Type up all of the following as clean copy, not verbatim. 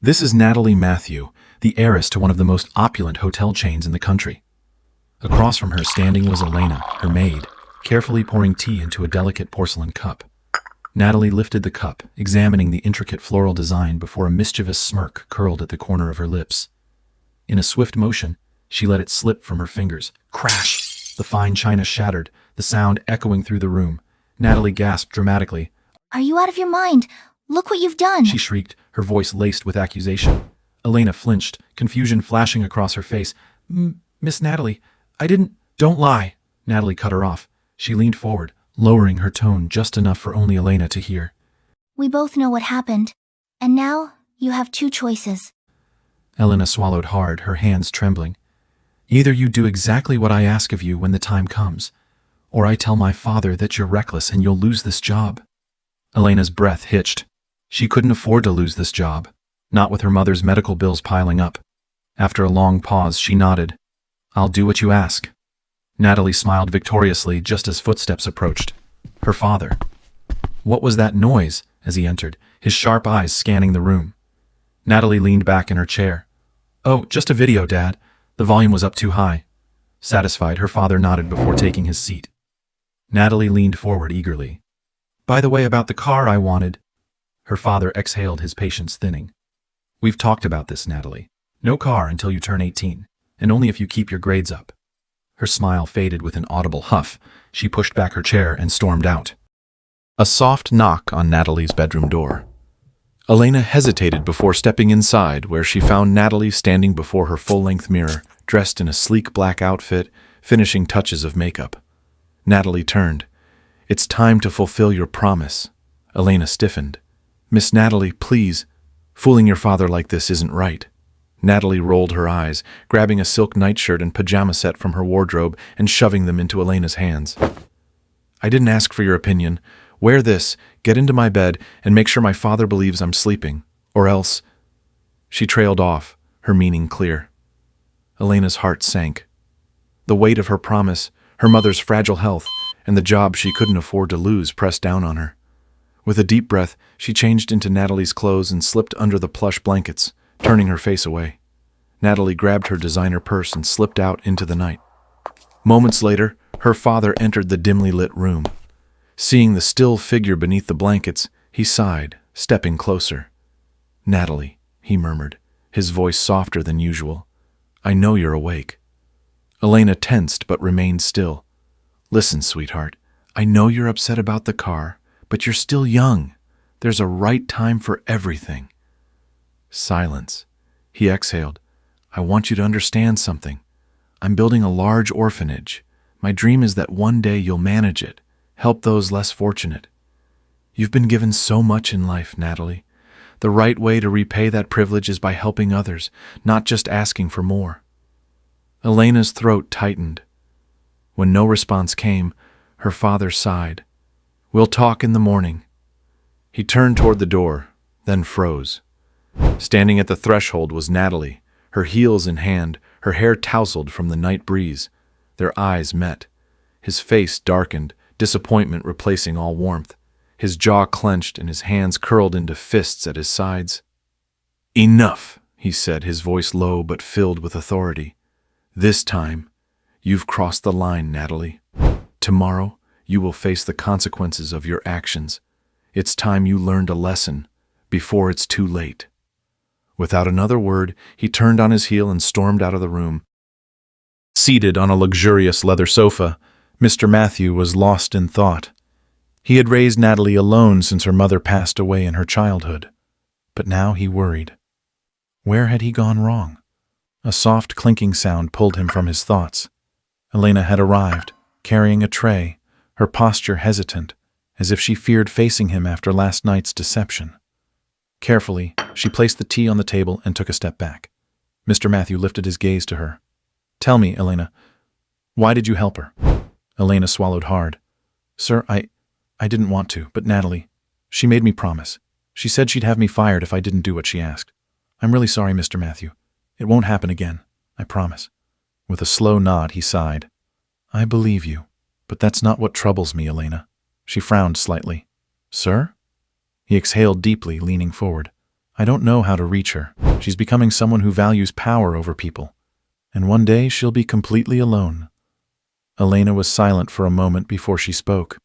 This is Natalie Matthew, the heiress to one of the most opulent hotel chains in the country. Across from her standing was Elena, her maid, carefully pouring tea into a delicate porcelain cup. Natalie lifted the cup, examining the intricate floral design before a mischievous smirk curled at the corner of her lips. In a swift motion, she let it slip from her fingers. Crash! The fine china shattered, the sound echoing through the room. Natalie gasped dramatically. "Are you out of your mind? Look what you've done!" She shrieked, her voice laced with accusation. Elena flinched, confusion flashing across her face. Miss Natalie, I didn't— Don't lie!" Natalie cut her off. She leaned forward, lowering her tone just enough for only Elena to hear. "We both know what happened. And now, you have two choices." Elena swallowed hard, her hands trembling. "Either you do exactly what I ask of you when the time comes, or I tell my father that you're reckless and you'll lose this job." Elena's breath hitched. She couldn't afford to lose this job, not with her mother's medical bills piling up. After a long pause, she nodded. "I'll do what you ask." Natalie smiled victoriously just as footsteps approached. Her father. What was that noise as he entered, his sharp eyes scanning the room? Natalie leaned back in her chair. "Oh, just a video, Dad. The volume was up too high." Satisfied, her father nodded before taking his seat. Natalie leaned forward eagerly. "By the way, about the car I wanted." Her father exhaled, his patience thinning. "We've talked about this, Natalie. No car until you turn 18, and only if you keep your grades up." Her smile faded with an audible huff. She pushed back her chair and stormed out. A soft knock on Natalie's bedroom door. Elena hesitated before stepping inside, where she found Natalie standing before her full-length mirror, dressed in a sleek black outfit, finishing touches of makeup. Natalie turned. "It's time to fulfill your promise." Elena stiffened. "Miss Natalie, please. Fooling your father like this isn't right." Natalie rolled her eyes, grabbing a silk nightshirt and pajama set from her wardrobe and shoving them into Elena's hands. "I didn't ask for your opinion. Wear this, get into my bed, and make sure my father believes I'm sleeping. Or else—" She trailed off, her meaning clear. Elena's heart sank. The weight of her promise, her mother's fragile health, and the job she couldn't afford to lose pressed down on her. With a deep breath, she changed into Natalie's clothes and slipped under the plush blankets, turning her face away. Natalie grabbed her designer purse and slipped out into the night. Moments later, her father entered the dimly lit room. Seeing the still figure beneath the blankets, he sighed, stepping closer. "Natalie," he murmured, his voice softer than usual. "I know you're awake." Elena tensed but remained still. "Listen, sweetheart, I know you're upset about the car, but you're still young. There's a right time for everything." Silence. He exhaled. "I want you to understand something. I'm building a large orphanage. My dream is that one day you'll manage it, help those less fortunate. You've been given so much in life, Natalie. The right way to repay that privilege is by helping others, not just asking for more." Elena's throat tightened. When no response came, her father sighed. "We'll talk in the morning." He turned toward the door, then froze. Standing at the threshold was Natalie, her heels in hand, her hair tousled from the night breeze. Their eyes met. His face darkened, disappointment replacing all warmth. His jaw clenched and his hands curled into fists at his sides. "Enough," he said, his voice low but filled with authority. "This time, you've crossed the line, Natalie. Tomorrow, you will face the consequences of your actions. It's time you learned a lesson, before it's too late." Without another word, he turned on his heel and stormed out of the room. Seated on a luxurious leather sofa, Mr. Matthew was lost in thought. He had raised Natalie alone since her mother passed away in her childhood. But now he worried. Where had he gone wrong? A soft clinking sound pulled him from his thoughts. Elena had arrived, carrying a tray, her posture hesitant, as if she feared facing him after last night's deception. Carefully, she placed the tea on the table and took a step back. Mr. Matthew lifted his gaze to her. "Tell me, Elena, why did you help her?" Elena swallowed hard. "Sir, I didn't want to, but Natalie, she made me promise. She said she'd have me fired if I didn't do what she asked. I'm really sorry, Mr. Matthew. It won't happen again, I promise." With a slow nod, he sighed. "I believe you, but that's not what troubles me, Elena." She frowned slightly. "Sir?" He exhaled deeply, leaning forward. I don't know how to reach her. She's becoming someone who values power over people. And one day she'll be completely alone." Elena was silent for a moment before she spoke.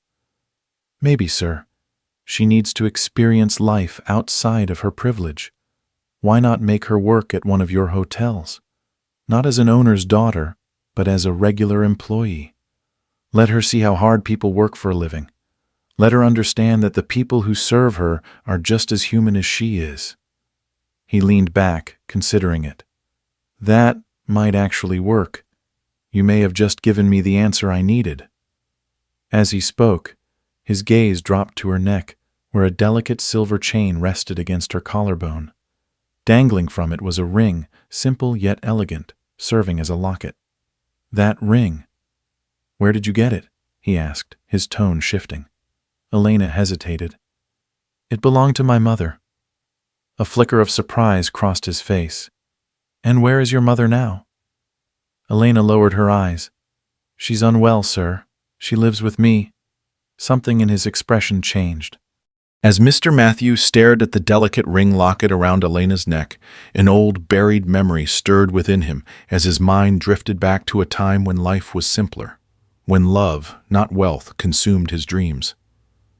"Maybe, sir. She needs to experience life outside of her privilege. Why not make her work at one of your hotels? Not as an owner's daughter, but as a regular employee. Let her see how hard people work for a living. Let her understand that the people who serve her are just as human as she is." He leaned back, considering it. "That might actually work. You may have just given me the answer I needed." As he spoke, his gaze dropped to her neck, where a delicate silver chain rested against her collarbone. Dangling from it was a ring, simple yet elegant, serving as a locket. "That ring. Where did you get it?" he asked, his tone shifting. Elena hesitated. "It belonged to my mother." A flicker of surprise crossed his face. "And where is your mother now?" Elena lowered her eyes. "She's unwell, sir. She lives with me." Something in his expression changed. As Mr. Matthew stared at the delicate ring locket around Elena's neck, an old buried memory stirred within him as his mind drifted back to a time when life was simpler, when love, not wealth, consumed his dreams.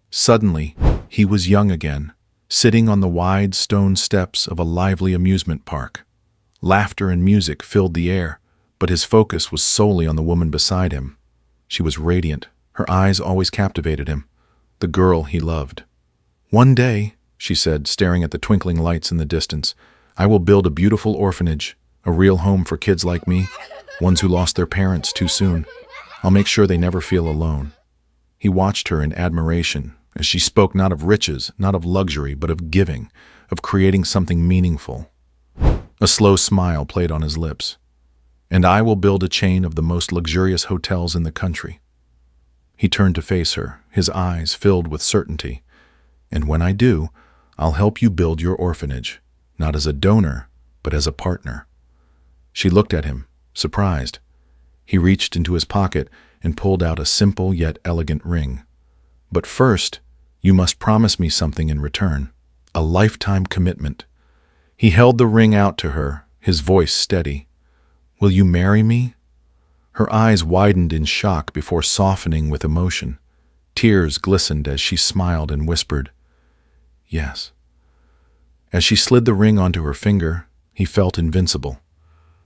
Suddenly, he was young again, sitting on the wide stone steps of a lively amusement park. Laughter and music filled the air, but his focus was solely on the woman beside him. She was radiant. Her eyes always captivated him. The girl he loved. "One day," she said, staring at the twinkling lights in the distance, "I will build a beautiful orphanage, a real home for kids like me, ones who lost their parents too soon. I'll make sure they never feel alone." He watched her in admiration, as she spoke not of riches, not of luxury, but of giving, of creating something meaningful. A slow smile played on his lips. "And I will build a chain of the most luxurious hotels in the country." He turned to face her, his eyes filled with certainty. "And when I do, I'll help you build your orphanage, not as a donor, but as a partner." She looked at him, surprised. He reached into his pocket and pulled out a simple yet elegant ring. "But first, you must promise me something in return, a lifetime commitment." He held the ring out to her, his voice steady. "Will you marry me?" Her eyes widened in shock before softening with emotion. Tears glistened as she smiled and whispered, "Yes." As she slid the ring onto her finger, he felt invincible.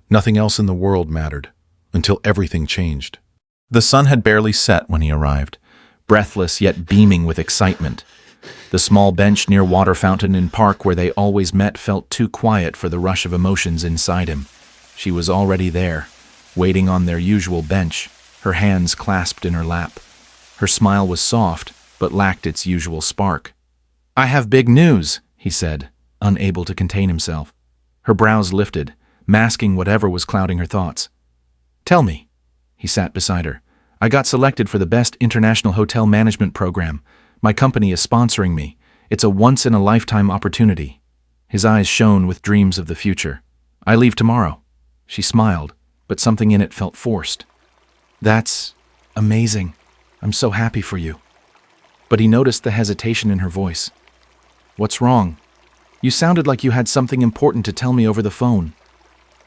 Nothing else in the world mattered, until everything changed. The sun had barely set when he arrived, breathless yet beaming with excitement. The small bench near Water Fountain in Park where they always met felt too quiet for the rush of emotions inside him. She was already there, waiting on their usual bench, her hands clasped in her lap. Her smile was soft, but lacked its usual spark. "I have big news," he said, unable to contain himself. Her brows lifted, masking whatever was clouding her thoughts. "Tell me." He sat beside her. "I got selected for the Best International Hotel Management Program. My company is sponsoring me. It's a once-in-a-lifetime opportunity." His eyes shone with dreams of the future. "I leave tomorrow." She smiled, but something in it felt forced. "That's amazing. I'm so happy for you." But he noticed the hesitation in her voice. "What's wrong? You sounded like you had something important to tell me over the phone."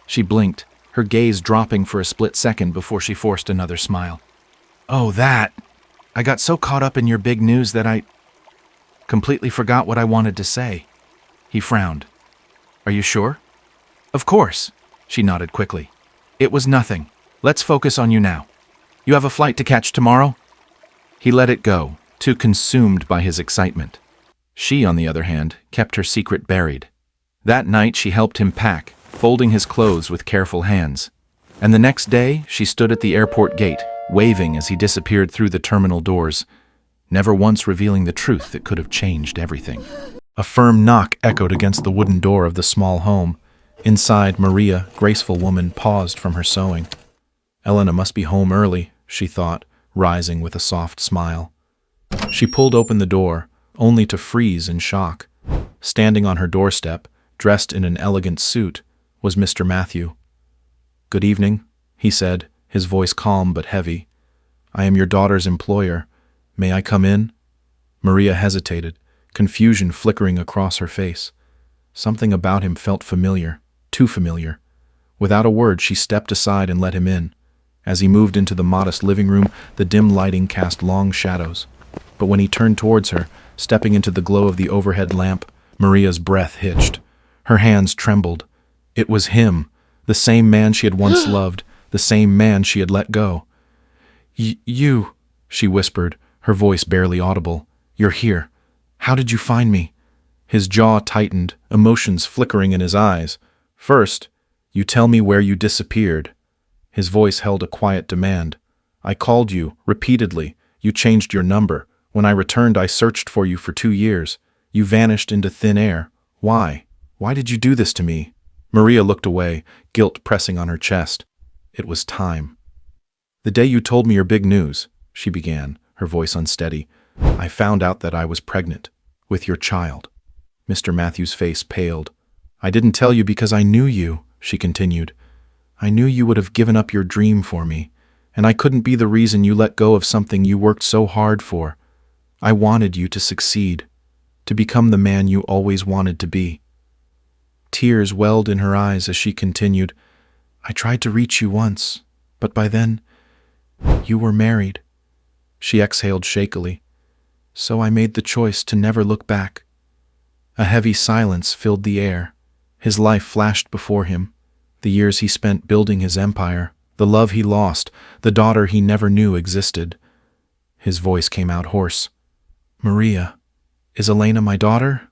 She blinked, her gaze dropping for a split second before she forced another smile. "Oh, that! I got so caught up in your big news that I completely forgot what I wanted to say." He frowned. "Are you sure?" "Of course," she nodded quickly. "It was nothing. Let's focus on you now. You have a flight to catch tomorrow?" He let it go, too consumed by his excitement. She, on the other hand, kept her secret buried. That night she helped him pack, folding his clothes with careful hands. And the next day she stood at the airport gate, waving as he disappeared through the terminal doors, never once revealing the truth that could have changed everything. A firm knock echoed against the wooden door of the small home. Inside, Maria, graceful woman, paused from her sewing. Elena must be home early, she thought, rising with a soft smile. She pulled open the door, only to freeze in shock. Standing on her doorstep, dressed in an elegant suit, was Mr. Matthew. "Good evening," he said, his voice calm but heavy. "I am your daughter's employer. May I come in?" Maria hesitated, confusion flickering across her face. Something about him felt familiar, too familiar. Without a word, she stepped aside and let him in. As he moved into the modest living room, the dim lighting cast long shadows. But when he turned towards her, stepping into the glow of the overhead lamp, Maria's breath hitched. Her hands trembled. It was him, the same man she had once loved, the same man she had let go. You, she whispered, her voice barely audible. You're here. How did you find me? His jaw tightened, emotions flickering in his eyes. First, you tell me where you disappeared. His voice held a quiet demand. I called you, repeatedly. You changed your number. When I returned, I searched for you for 2 years. You vanished into thin air. Why? Why did you do this to me? Maria looked away, guilt pressing on her chest. It was time. The day you told me your big news, she began, her voice unsteady, I found out that I was pregnant, with your child. Mr. Matthews' face paled. I didn't tell you because I knew you, she continued. I knew you would have given up your dream for me, and I couldn't be the reason you let go of something you worked so hard for. I wanted you to succeed, to become the man you always wanted to be. Tears welled in her eyes as she continued, I tried to reach you once, but by then, you were married. She exhaled shakily. So I made the choice to never look back. A heavy silence filled the air. His life flashed before him. The years he spent building his empire, the love he lost, the daughter he never knew existed. His voice came out hoarse. Maria, is Elena my daughter?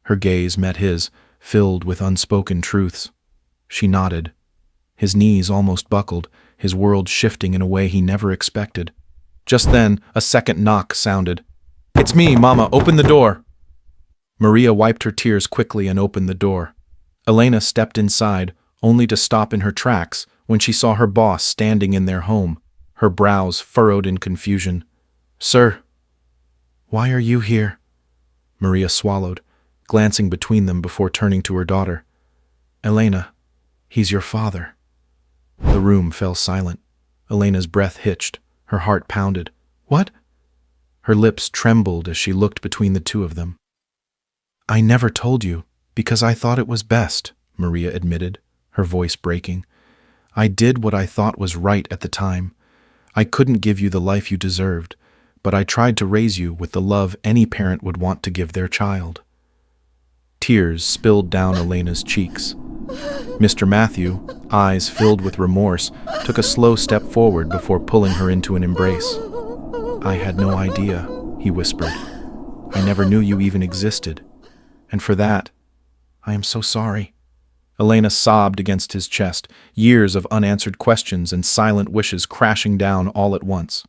Her gaze met his, filled with unspoken truths. She nodded. His knees almost buckled, his world shifting in a way he never expected. Just then, a second knock sounded. It's me, Mama, open the door. Maria wiped her tears quickly and opened the door. Elena stepped inside, only to stop in her tracks when she saw her boss standing in their home, her brows furrowed in confusion. Sir, why are you here? Maria swallowed, glancing between them before turning to her daughter. Elena, he's your father. The room fell silent. Elena's breath hitched. Her heart pounded. What? Her lips trembled as she looked between the two of them. I never told you, because I thought it was best, Maria admitted, her voice breaking. I did what I thought was right at the time. I couldn't give you the life you deserved, but I tried to raise you with the love any parent would want to give their child. Tears spilled down Elena's cheeks. Mr. Matthew, eyes filled with remorse, took a slow step forward before pulling her into an embrace. I had no idea, he whispered. I never knew you even existed. And for that, I am so sorry. Elena sobbed against his chest, years of unanswered questions and silent wishes crashing down all at once.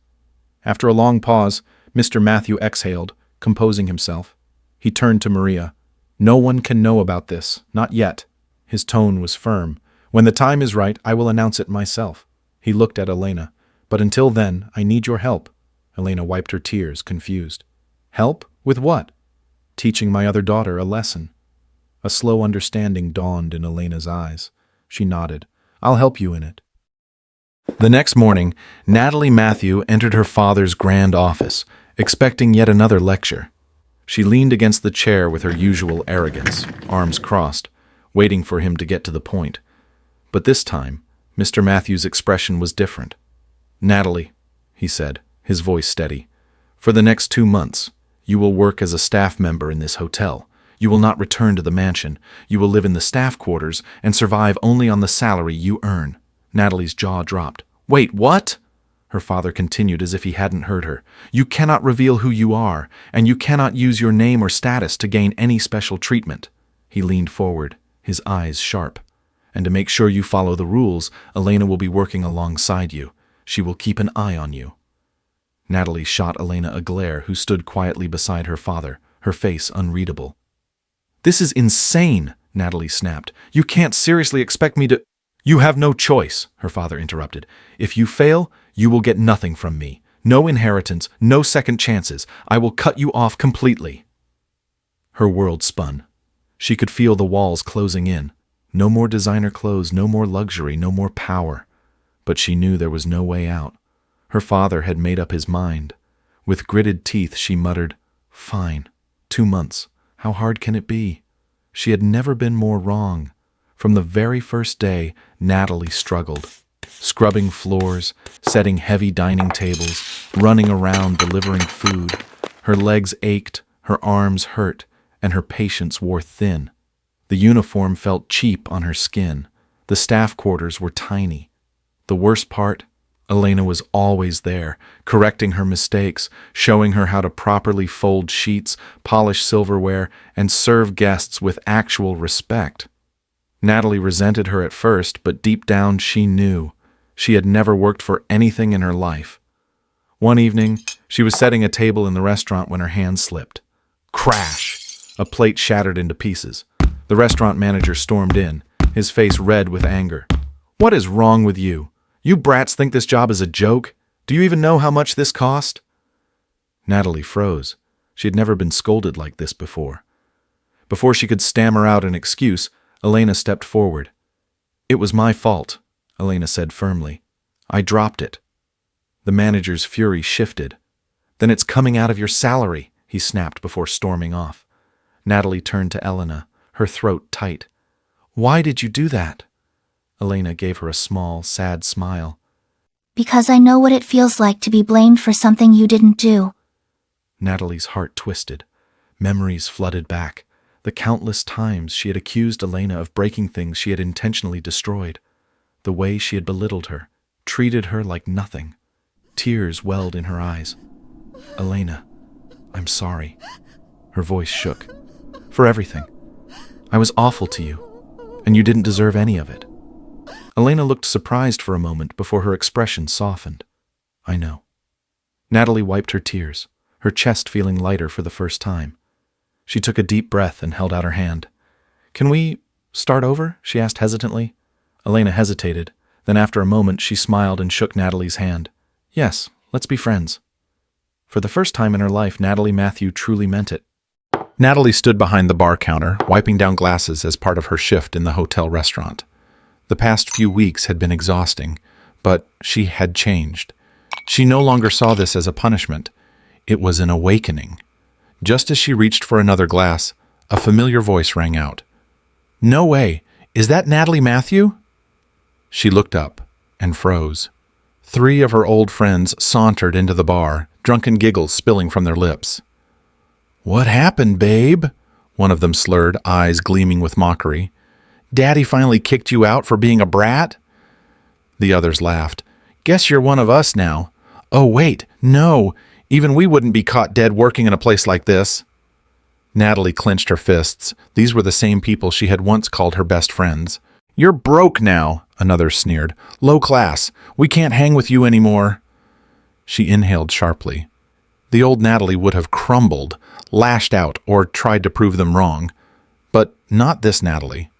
After a long pause, Mr. Matthew exhaled, composing himself. He turned to Maria. No one can know about this, not yet. His tone was firm. When the time is right, I will announce it myself. He looked at Elena. But until then, I need your help. Elena wiped her tears, confused. Help? With what? Teaching my other daughter a lesson. A slow understanding dawned in Elena's eyes. She nodded. I'll help you in it. The next morning, Natalie Matthew entered her father's grand office, expecting yet another lecture. She leaned against the chair with her usual arrogance, arms crossed, waiting for him to get to the point. But this time, Mr. Matthews' expression was different. Natalie, he said, his voice steady, for the next 2 months, you will work as a staff member in this hotel. You will not return to the mansion. You will live in the staff quarters and survive only on the salary you earn. Natalie's jaw dropped. Wait, what? Her father continued as if he hadn't heard her. You cannot reveal who you are, and you cannot use your name or status to gain any special treatment. He leaned forward, his eyes sharp. And to make sure you follow the rules, Elena will be working alongside you. She will keep an eye on you. Natalie shot Elena a glare, who stood quietly beside her father, her face unreadable. This is insane, Natalie snapped. You can't seriously expect me to— You have no choice, her father interrupted. If you fail, you will get nothing from me. No inheritance, no second chances. I will cut you off completely. Her world spun. She could feel the walls closing in. No more designer clothes, no more luxury, no more power. But she knew there was no way out. Her father had made up his mind. With gritted teeth, she muttered, Fine. 2 months. How hard can it be? She had never been more wrong. From the very first day, Natalie struggled. Scrubbing floors, setting heavy dining tables, running around delivering food. Her legs ached, her arms hurt, and her patience wore thin. The uniform felt cheap on her skin. The staff quarters were tiny. The worst part? Elena was always there, correcting her mistakes, showing her how to properly fold sheets, polish silverware, and serve guests with actual respect. Natalie resented her at first, but deep down she knew. She had never worked for anything in her life. One evening, she was setting a table in the restaurant when her hand slipped. Crash! A plate shattered into pieces. The restaurant manager stormed in, his face red with anger. "What is wrong with you? You brats think this job is a joke? Do you even know how much this cost?" Natalie froze. She had never been scolded like this before. Before she could stammer out an excuse, Elena stepped forward. "It was my fault," Elena said firmly. "I dropped it." The manager's fury shifted. "Then it's coming out of your salary," he snapped before storming off. Natalie turned to Elena, her throat tight. "Why did you do that?" Elena gave her a small, sad smile. "Because I know what it feels like to be blamed for something you didn't do." Natalie's heart twisted. Memories flooded back. The countless times she had accused Elena of breaking things she had intentionally destroyed. The way she had belittled her, treated her like nothing. Tears welled in her eyes. "Elena, I'm sorry." Her voice shook. "For everything. I was awful to you, and you didn't deserve any of it." Elena looked surprised for a moment before her expression softened. "I know." Natalie wiped her tears, her chest feeling lighter for the first time. She took a deep breath and held out her hand. "Can we start over?" she asked hesitantly. Elena hesitated. Then after a moment she smiled and shook Natalie's hand. "Yes, let's be friends." For the first time in her life, Natalie Matthew truly meant it. Natalie stood behind the bar counter, wiping down glasses as part of her shift in the hotel restaurant. The past few weeks had been exhausting, but she had changed. She no longer saw this as a punishment. It was an awakening. Just as she reached for another glass, a familiar voice rang out. "No way! Is that Natalie Matthew?" She looked up and froze. 3 of her old friends sauntered into the bar, drunken giggles spilling from their lips. "What happened, babe?" One of them slurred, eyes gleaming with mockery. "Daddy finally kicked you out for being a brat?" The others laughed. "Guess you're one of us now." "Oh, wait, no. Even we wouldn't be caught dead working in a place like this." Natalie clenched her fists. These were the same people she had once called her best friends. "You're broke now," another sneered. "Low class. We can't hang with you anymore." She inhaled sharply. The old Natalie would have crumbled, lashed out, or tried to prove them wrong. But not this Natalie.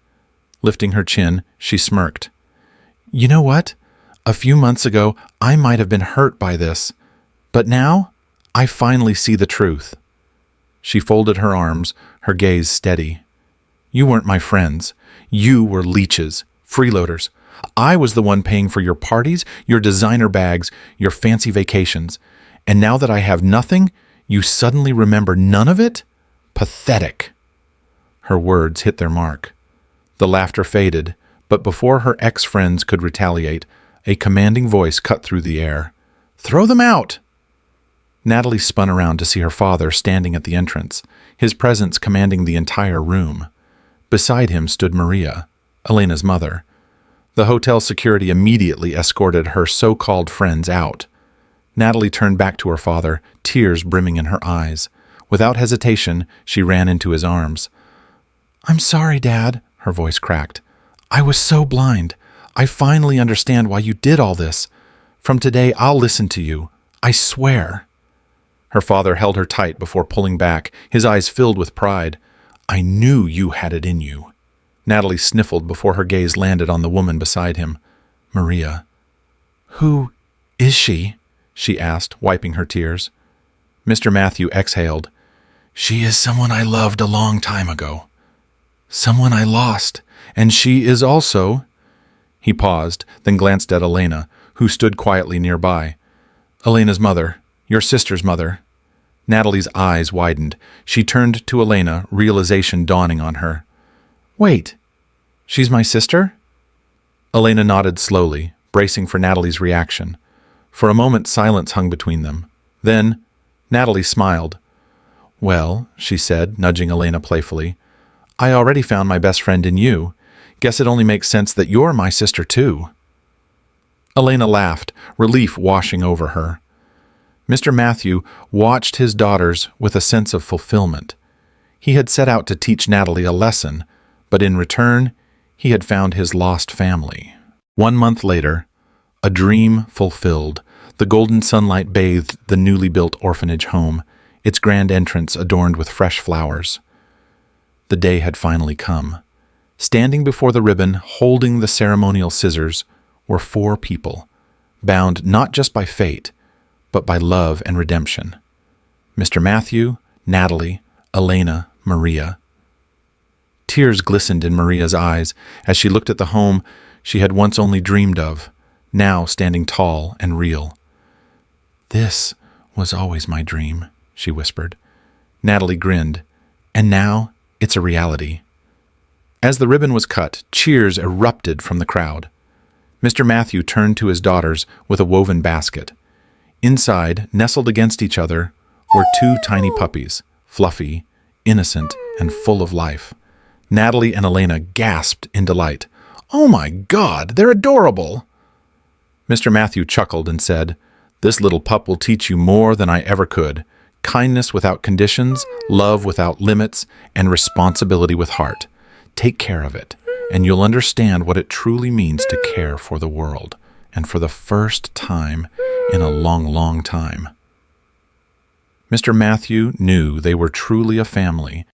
Lifting her chin, she smirked. "You know what? A few months ago, I might have been hurt by this. But now, I finally see the truth." She folded her arms, her gaze steady. "You weren't my friends. You were leeches, freeloaders. I was the one paying for your parties, your designer bags, your fancy vacations. And now that I have nothing, you suddenly remember none of it? Pathetic." Her words hit their mark. The laughter faded, but before her ex-friends could retaliate, a commanding voice cut through the air. "Throw them out!" Natalie spun around to see her father standing at the entrance, his presence commanding the entire room. Beside him stood Maria, Elena's mother. The hotel security immediately escorted her so-called friends out. Natalie turned back to her father, tears brimming in her eyes. Without hesitation, she ran into his arms. "I'm sorry, Dad," her voice cracked. "I was so blind. I finally understand why you did all this. From today, I'll listen to you. I swear." Her father held her tight before pulling back, his eyes filled with pride. "I knew you had it in you." Natalie sniffled before her gaze landed on the woman beside him. Maria. "Who is she?" she asked, wiping her tears. Mr. Matthew exhaled. "She is someone I loved a long time ago. Someone I lost, and she is also—" He paused, then glanced at Elena, who stood quietly nearby. "Elena's mother, your sister's mother." Natalie's eyes widened. She turned to Elena, realization dawning on her. Wait, she's my sister? Elena nodded slowly, bracing for Natalie's reaction. For a moment, silence hung between them. Then, Natalie smiled. Well, she said, nudging Elena playfully, I already found my best friend in you. Guess it only makes sense that you're my sister too. Elena laughed, relief washing over her. Mr. Matthew watched his daughters with a sense of fulfillment. He had set out to teach Natalie a lesson, but in return, he had found his lost family. 1 month later, a dream fulfilled. The golden sunlight bathed the newly built orphanage home, its grand entrance adorned with fresh flowers. The day had finally come. Standing before the ribbon, holding the ceremonial scissors, were 4 people, bound not just by fate, but by love and redemption. Mr. Matthew, Natalie, Elena, Maria. Tears glistened in Maria's eyes as she looked at the home she had once only dreamed of, now standing tall and real. This was always my dream, she whispered. Natalie grinned. And now it's a reality. As the ribbon was cut, cheers erupted from the crowd. Mr. Matthew turned to his daughters with a woven basket. Inside, nestled against each other, were 2 tiny puppies, fluffy, innocent, and full of life. Natalie and Elena gasped in delight. Oh my God, they're adorable! Mr. Matthew chuckled and said, This little pup will teach you more than I ever could. Kindness without conditions, love without limits, and responsibility with heart. Take care of it, and you'll understand what it truly means to care for the world, and for the first time in a long, long time. Mr. Matthew knew they were truly a family,